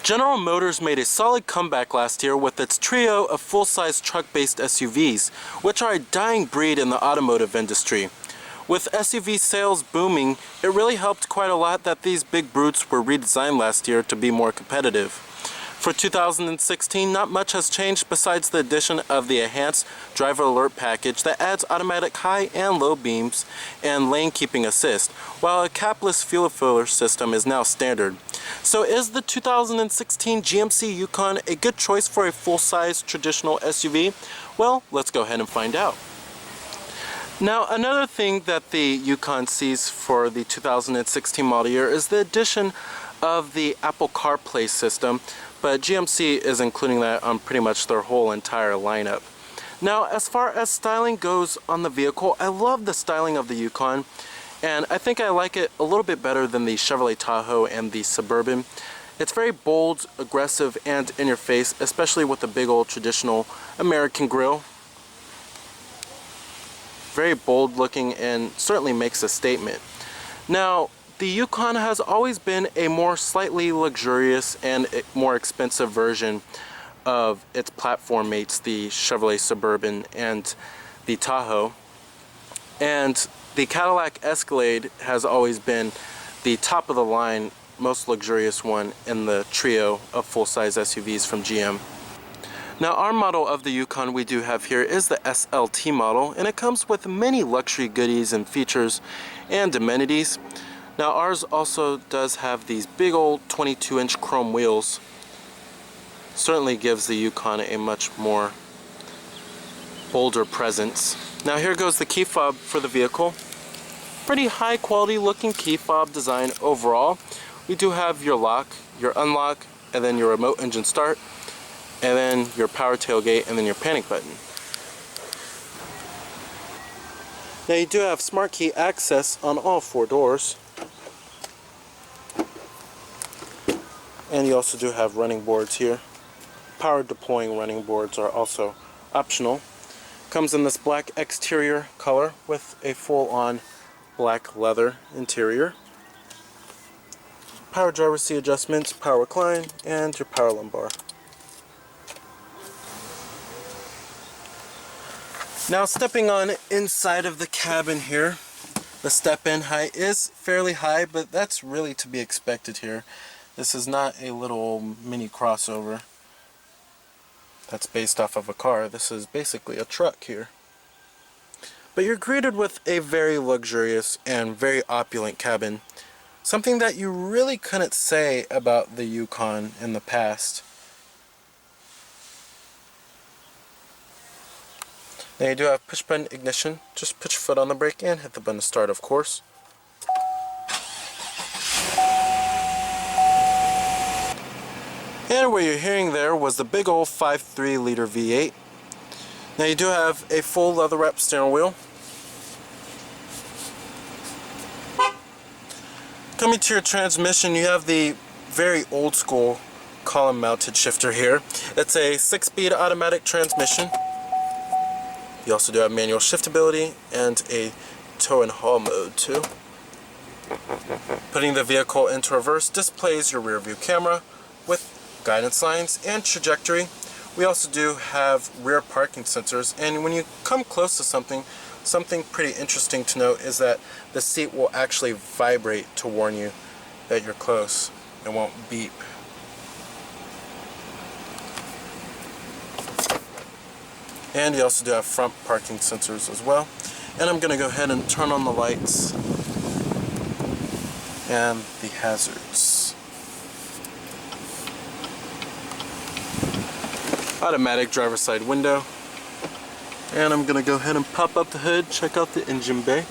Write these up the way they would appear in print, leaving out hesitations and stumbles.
General Motors made a solid comeback last year with its trio of full-size truck-based SUVs, which are a dying breed in the automotive industry. With SUV sales booming, it really helped quite a lot that these big brutes were redesigned last year to be more competitive. For 2016, not much has changed besides the addition of the enhanced driver alert package that adds automatic high and low beams and lane keeping assist, while a capless fuel filler system is now standard. So is the 2016 GMC Yukon a good choice for a full-size traditional SUV? Well, let's go ahead and find out. Now, another thing that the Yukon sees for the 2016 model year is the addition of the Apple CarPlay system, but GMC is including that on pretty much their whole entire lineup. Now, as far as styling goes on the vehicle, I love the styling of the Yukon, and I think I like it a little bit better than the Chevrolet Tahoe and the Suburban. It's very bold, aggressive, and in your face, especially with the big old traditional American grille. Very bold looking and certainly makes a statement. Now, the Yukon has always been a more slightly luxurious and more expensive version of its platform mates, the Chevrolet Suburban and the Tahoe. And the Cadillac Escalade has always been the top of the line, most luxurious one in the trio of full-size SUVs from GM. Now, our model of the Yukon we do have here is the SLT model, and it comes with many luxury goodies and features and amenities. Now, ours also does have these big old 22-inch chrome wheels. Certainly gives the Yukon a much more bolder presence. Now, here goes the key fob for the vehicle. Pretty high quality looking key fob design overall. We do have your lock, your unlock, and then your remote engine start, and then your power tailgate, and then your panic button. Now, you do have smart key access on all four doors. And you also do have running boards here. Power deploying running boards are also optional. Comes in this black exterior color with a full-on black leather interior. Power driver seat adjustments, power recline, and your power lumbar. Now, stepping on inside of the cabin here, the step-in height is fairly high, but that's really to be expected here. This is not a little mini crossover that's based off of a car. This is basically a truck here. But you're greeted with a very luxurious and very opulent cabin. Something that you really couldn't say about the Yukon in the past. Now, you do have push button ignition. Just put your foot on the brake and hit the button to start, of course. And what you're hearing there was the big old 5.3 liter V8. Now, you do have a full leather wrapped steering wheel. Coming to your transmission, you have the very old school column mounted shifter here. It's a 6-speed automatic transmission. You also do have manual shiftability and a tow and haul mode too. Putting the vehicle into reverse displays your rear view camera with guidance lines and trajectory. We also do have rear parking sensors, and when you come close to something pretty interesting to note is that the seat will actually vibrate to warn you that you're close. It won't beep. And you also do have front parking sensors as well. And I'm going to go ahead and turn on the lights and the hazards. Automatic driver's side window. And I'm going to go ahead and pop up the hood, check out the engine bay.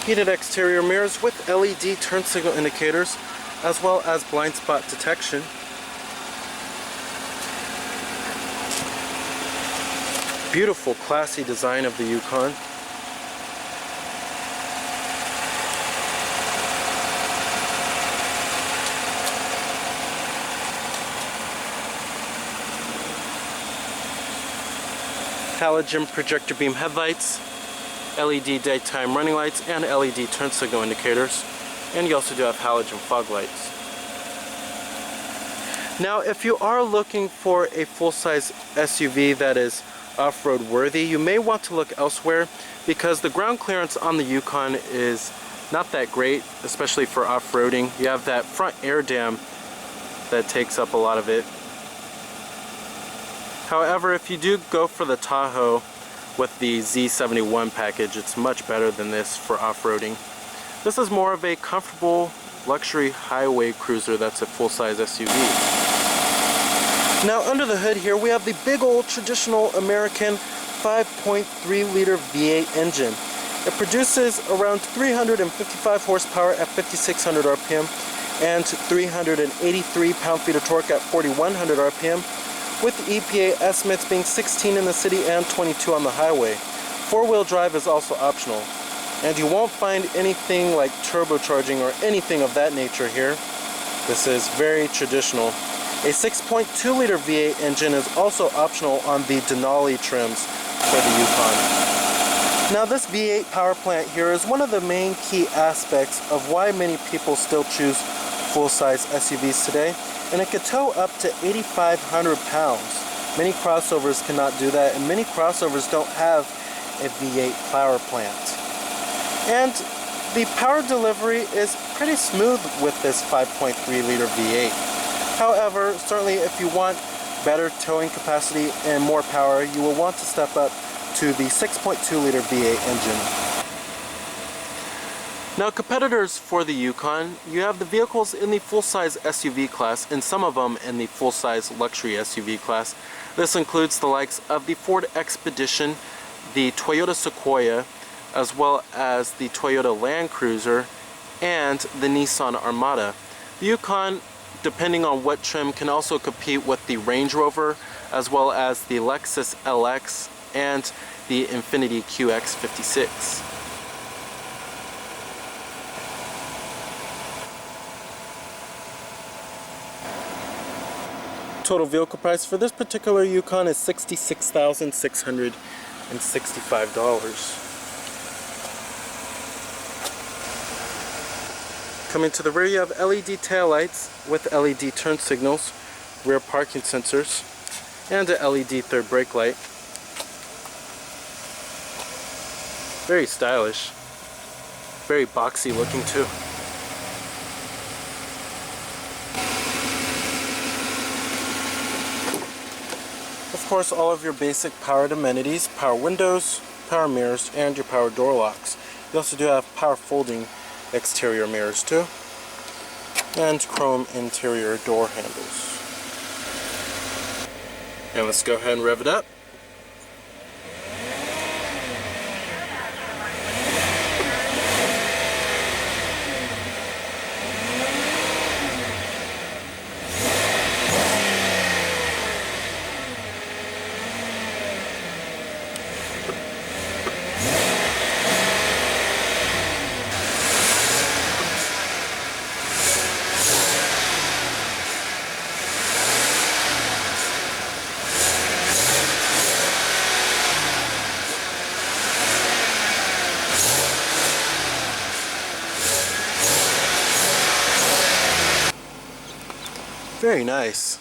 Heated exterior mirrors with LED turn signal indicators, as well as blind spot detection. Beautiful, classy design of the Yukon. Halogen projector beam headlights, LED daytime running lights, and LED turn signal indicators. And you also do have halogen fog lights. Now, if you are looking for a full-size SUV that is off-road worthy, you may want to look elsewhere because the ground clearance on the Yukon is not that great, especially for off-roading. You have that front air dam that takes up a lot of it. However, if you do go for the Tahoe with the Z71 package, it's much better than this for off-roading. This is more of a comfortable luxury highway cruiser that's a full-size SUV. Now under the hood here we have the big old traditional American 5.3 liter V8 engine. It produces around 355 horsepower at 5,600 RPM and 383 pound-feet of torque at 4,100 RPM, with the EPA estimates being 16 in the city and 22 on the highway. Four-wheel drive is also optional. And you won't find anything like turbocharging or anything of that nature here. This is very traditional. A 6.2 liter V8 engine is also optional on the Denali trims for the Yukon. Now this V8 power plant here is one of the main key aspects of why many people still choose full-size SUVs today, and it could tow up to 8,500 pounds. Many crossovers cannot do that, and many crossovers don't have a V8 power plant. And the power delivery is pretty smooth with this 5.3 liter V8. However, certainly if you want better towing capacity and more power, you will want to step up to the 6.2 liter V8 engine. Now, competitors for the Yukon, you have the vehicles in the full-size SUV class and some of them in the full-size luxury SUV class. This includes the likes of the Ford Expedition, the Toyota Sequoia, as well as the Toyota Land Cruiser and the Nissan Armada. The Yukon, depending on what trim, can also compete with the Range Rover, as well as the Lexus LX and the Infiniti QX56. Total vehicle price for this particular Yukon is $66,665. Coming to the rear, you have LED taillights with LED turn signals, rear parking sensors, and a LED third brake light. Very stylish. Very boxy looking too. Of course, all of your basic powered amenities, power windows, power mirrors, and your power door locks. You also do have power folding exterior mirrors too, and chrome interior door handles. And let's go ahead and rev it up. Very nice.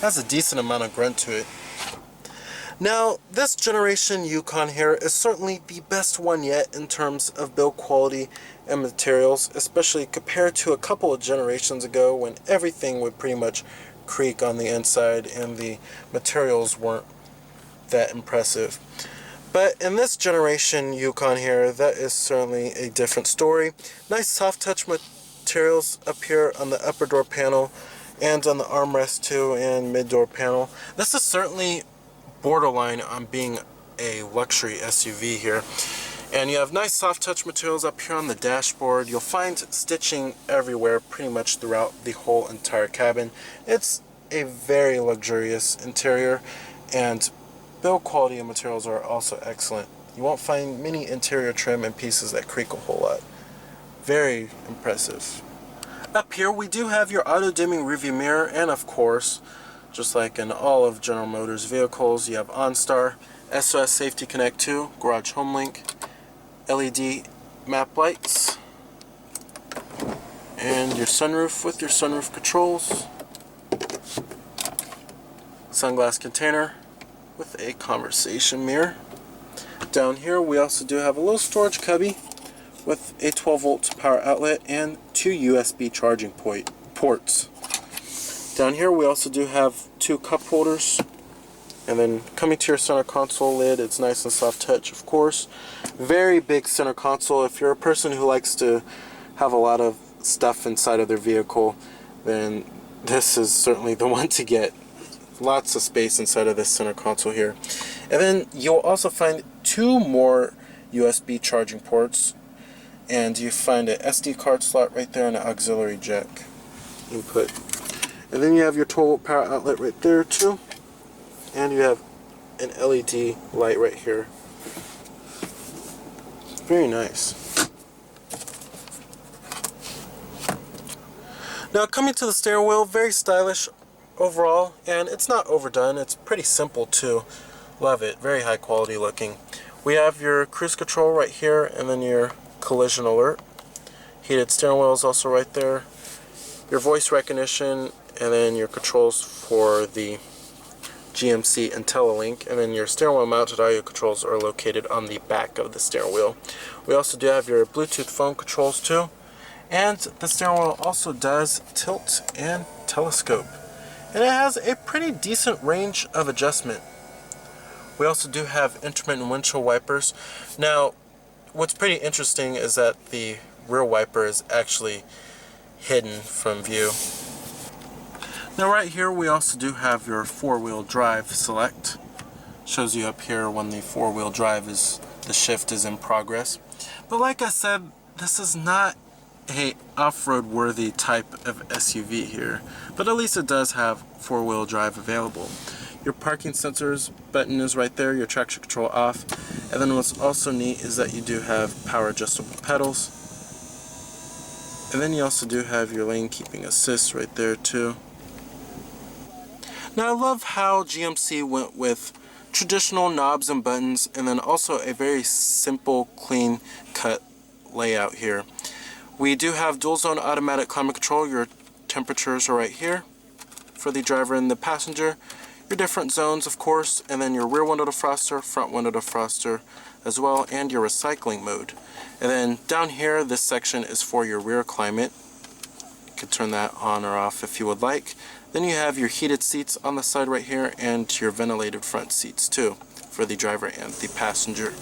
Has a decent amount of grunt to it. Now, this generation Yukon here is certainly the best one yet in terms of build quality and materials, especially compared to a couple of generations ago when everything would pretty much creak on the inside and the materials weren't that impressive. But in this generation Yukon here, that is certainly a different story. Nice soft touch materials up here on the upper door panel and on the armrest too, and mid door panel. This is certainly borderline on being a luxury SUV here. And you have nice soft touch materials up here on the dashboard. You'll find stitching everywhere pretty much throughout the whole entire cabin. It's a very luxurious interior, and build quality and materials are also excellent. You won't find many interior trim and pieces that creak a whole lot. Very impressive. Up here we do have your auto dimming rearview mirror, and of course, just like in all of General Motors vehicles, you have OnStar, SOS Safety Connect 2, Garage Home Link, LED map lights, and your sunroof with your sunroof controls, sunglass container with a conversation mirror. Down here we also do have a little storage cubby with a 12 volts power outlet and 2 USB charging ports. Down here we also do have 2 cup holders, and then coming to your center console lid, it's nice and soft touch, of course. Very big center console. If you're a person who likes to have a lot of stuff inside of their vehicle, then this is certainly the one to get. Lots of space inside of this center console here. And then you'll also find 2 more USB charging ports, and you find an SD card slot right there and an auxiliary jack input. And then you have your 12 volt power outlet right there too, and you have an LED light right here. Very nice. Now coming to the steering wheel, very stylish overall, and it's not overdone. It's pretty simple too. Love it. Very high quality looking. We have your cruise control right here, and then your collision alert. Heated steering wheel is also right there. Your voice recognition, and then your controls for the GMC IntelliLink, and then your steering wheel mounted audio controls are located on the back of the steering wheel. We also do have your Bluetooth phone controls too, and the steering wheel also does tilt and telescope. And it has a pretty decent range of adjustment. We also do have intermittent windshield wipers. Now, what's pretty interesting is that the rear wiper is actually hidden from view. Now right here we also do have your 4-wheel drive select. Shows you up here when the 4-wheel drive is, the shift is in progress. But like I said, this is not a off-road worthy type of SUV here, but at least it does have 4-wheel drive available. Your parking sensors button is right there, your traction control off, and then what's also neat is that you do have power adjustable pedals, and then you also do have your lane keeping assist right there too. Now I love how GMC went with traditional knobs and buttons, and then also a very simple, clean cut layout here. We do have dual zone automatic climate control. Your temperatures are right here for the driver and the passenger. Your different zones, of course, and then your rear window defroster, front window defroster as well, and your recycling mode. And then down here, this section is for your rear climate. You can turn that on or off if you would like. Then you have your heated seats on the side right here, and your ventilated front seats too for the driver and the passenger.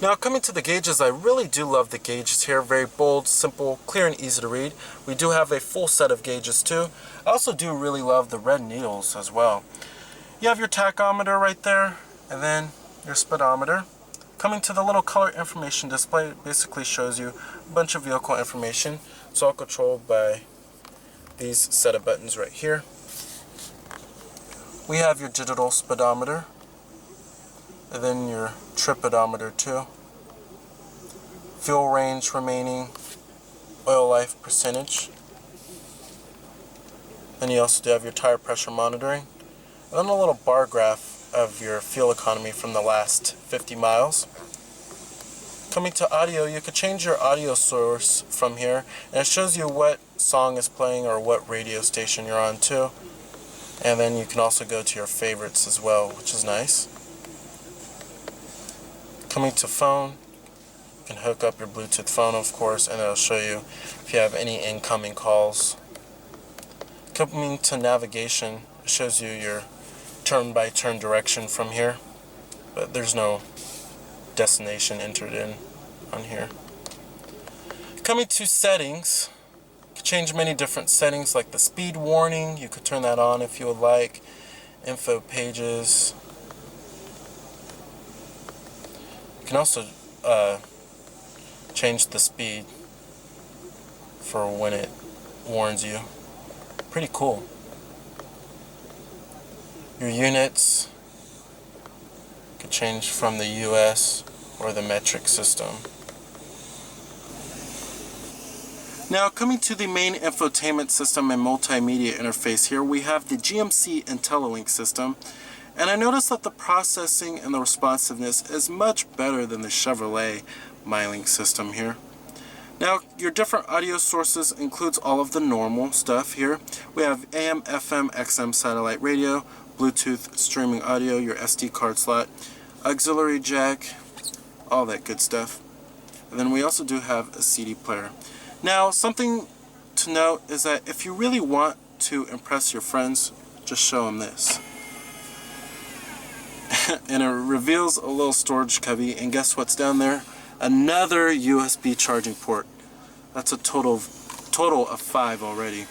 Now coming to the gauges, I really do love the gauges here. Very bold, simple, clear, and easy to read. We do have a full set of gauges too. I also do really love the red needles as well. You have your tachometer right there, and then your speedometer. Coming to the little color information display, it basically shows you a bunch of vehicle information. It's all controlled by these set of buttons right here. We have your digital speedometer, and then your trip odometer too. Fuel range remaining, oil life percentage. Then you also do have your tire pressure monitoring, and then a little bar graph of your fuel economy from the last 50 miles. Coming to audio, you could change your audio source from here, and it shows you what song is playing or what radio station you're on too. And then you can also go to your favorites as well, which is nice. Coming to phone, you can hook up your Bluetooth phone, of course, and it'll show you if you have any incoming calls. Coming to navigation, it shows you your turn-by-turn direction from here, but there's no destination entered in on here. Coming to settings, you can change many different settings, like the speed warning. You could turn that on if you would like. Info pages. You can also change the speed for when it warns you. Pretty cool. Your units could change from the US or the metric system. Now coming to the main infotainment system and multimedia interface here, we have the GMC IntelliLink system, and I noticed that the processing and the responsiveness is much better than the Chevrolet miling system here. Now, your different audio sources includes all of the normal stuff here. We have AM, FM, XM satellite radio, Bluetooth streaming audio, your SD card slot, auxiliary jack, all that good stuff. And then we also do have a CD player. Now, something to note is that if you really want to impress your friends, just show them this. And it reveals a little storage cubby, and guess what's down there? Another USB charging port. That's a total of 5 already.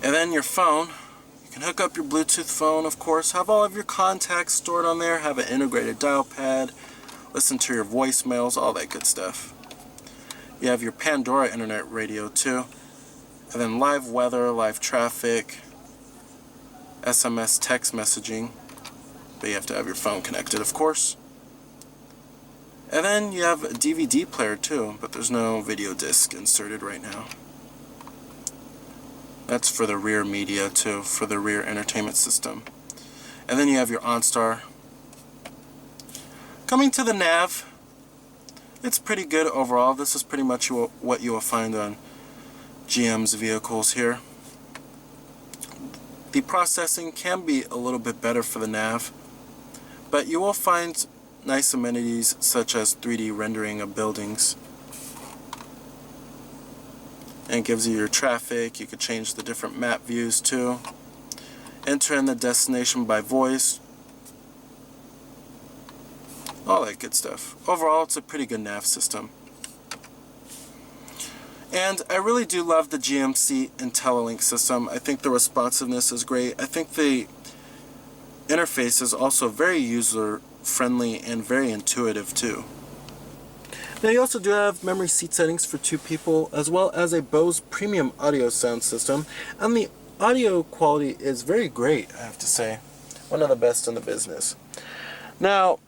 And then your phone, you can hook up your Bluetooth phone, of course, have all of your contacts stored on there, have an integrated dial pad, listen to your voicemails, all that good stuff. You have your Pandora internet radio too, and then live weather, live traffic, SMS text messaging, but you have to have your phone connected, of course. And then you have a DVD player too, but there's no video disc inserted right now. That's for the rear media too, for the rear entertainment system. And then you have your OnStar. Coming to the nav, it's pretty good overall. This is pretty much what you will find on GM's vehicles here. The processing can be a little bit better for the nav, but you will find nice amenities such as 3D rendering of buildings. And it gives you your traffic. You could change the different map views too. Enter in the destination by voice. All that good stuff. Overall, it's a pretty good nav system. And I really do love the GMC IntelliLink system. I think the responsiveness is great. I think the interface is also very user-friendly and very intuitive too. Now you also do have memory seat settings for 2 people, as well as a Bose premium audio sound system, and the audio quality is very great, I have to say. One of the best in the business. Now,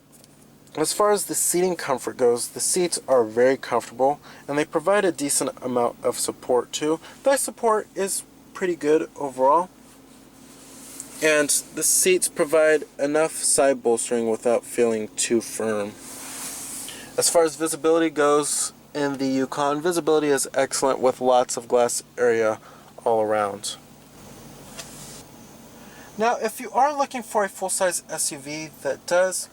as far as the seating comfort goes, the seats are very comfortable, and they provide a decent amount of support too. The support is pretty good overall, and the seats provide enough side bolstering without feeling too firm. As far as visibility goes, in the Yukon, visibility is excellent with lots of glass area all around. Now, if you are looking for a full-size SUV that does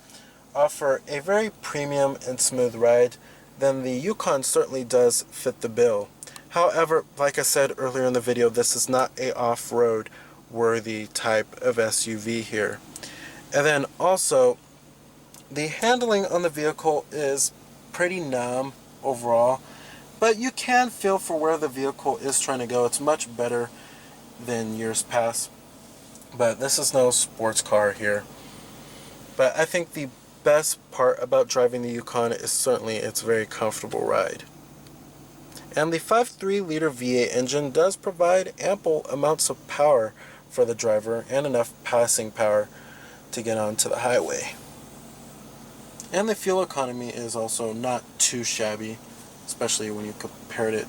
offer a very premium and smooth ride, then the Yukon certainly does fit the bill. However, like I said earlier in the video, this is not a off-road worthy type of SUV here. And then also, the handling on the vehicle is pretty numb overall, but you can feel for where the vehicle is trying to go. It's much better than years past, but this is no sports car here. But I think the best part about driving the Yukon is certainly its very comfortable ride. And the 5.3 liter V8 engine does provide ample amounts of power for the driver and enough passing power to get onto the highway. And the fuel economy is also not too shabby, especially when you compared it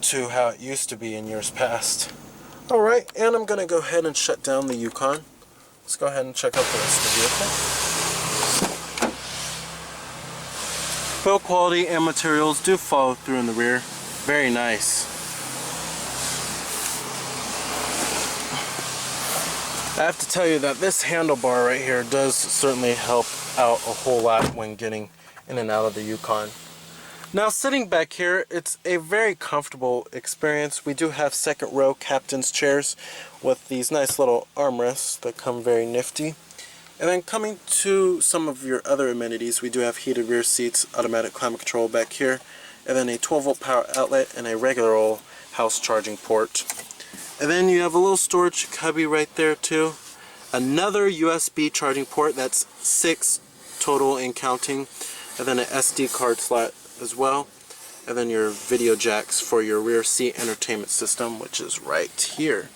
to how it used to be in years past. Alright, and I'm going to go ahead and shut down the Yukon. Let's go ahead and check out the rest of the vehicle. Build quality and materials do follow through in the rear. Very nice. I have to tell you that this handlebar right here does certainly help out a whole lot when getting in and out of the Yukon. Now, sitting back here, it's a very comfortable experience. We do have second row captain's chairs with these nice little armrests that come very nifty. And then coming to some of your other amenities, we do have heated rear seats, automatic climate control back here, and then a 12-volt power outlet and a regular old house charging port. And then you have a little storage cubby right there too. Another USB charging port, that's 6 total and counting. And then an SD card slot as well. And then your video jacks for your rear seat entertainment system, which is right here.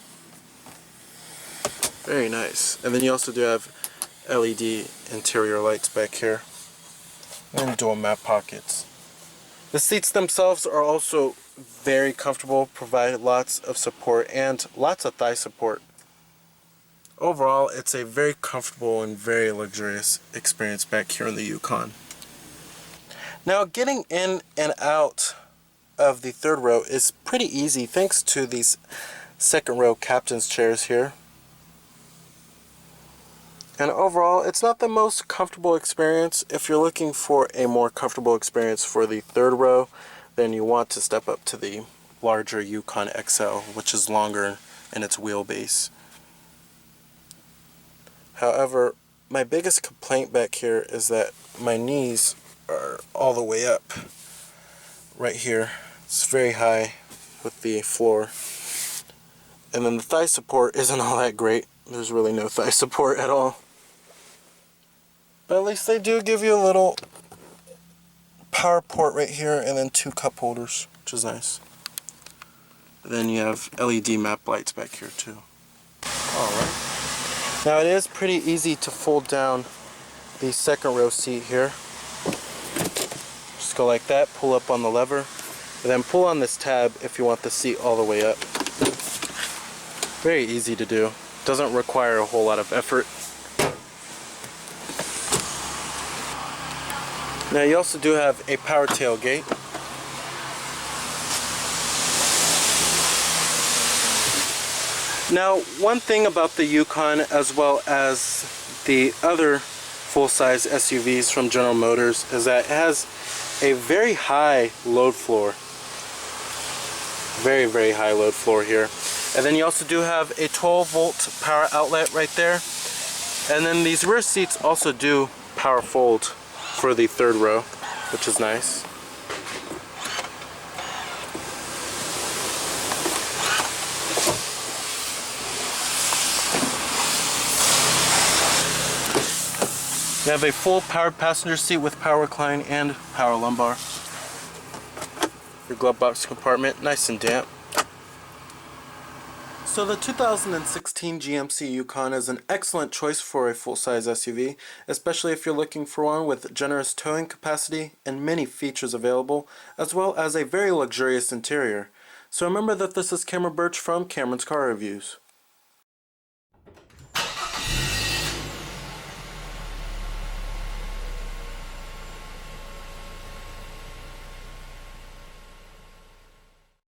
Very nice. And then you also do have LED interior lights back here. And dual map pockets. The seats themselves are also very comfortable, provide lots of support and lots of thigh support. overall, it's a very comfortable and very luxurious experience back here in the Yukon. Now, getting in and out of the third row is pretty easy thanks to these second row captain's chairs here. And overall, it's not the most comfortable experience. If you're looking for a more comfortable experience for the third row, then you want to step up to the larger Yukon XL, which is longer in its wheelbase. However, my biggest complaint back here is that my knees are all the way up right here. It's very high with the floor. And then the thigh support isn't all that great. There's really no thigh support at all. But at least they do give you a little power port right here and then 2 cup holders, which is nice. And then you have LED map lights back here too. Alright. Now it is pretty easy to fold down the second row seat here. Just go like that, pull up on the lever, and then pull on this tab if you want the seat all the way up. Very easy to do. Doesn't require a whole lot of effort. Now you also do have a power tailgate. Now, one thing about the Yukon, as well as the other full-size SUVs from General Motors, is that it has a very high load floor. Very, very high load floor here. And then you also do have a 12-volt power outlet right there. And then these rear seats also do power fold for the third row, which is nice. You have a full powered passenger seat with power recline and power lumbar. Your glove box compartment, nice and damp. So the 2016 GMC Yukon is an excellent choice for a full-size SUV, especially if you're looking for one with generous towing capacity and many features available, as well as a very luxurious interior. So remember that this is Cameron Birch from Cameron's Car Reviews.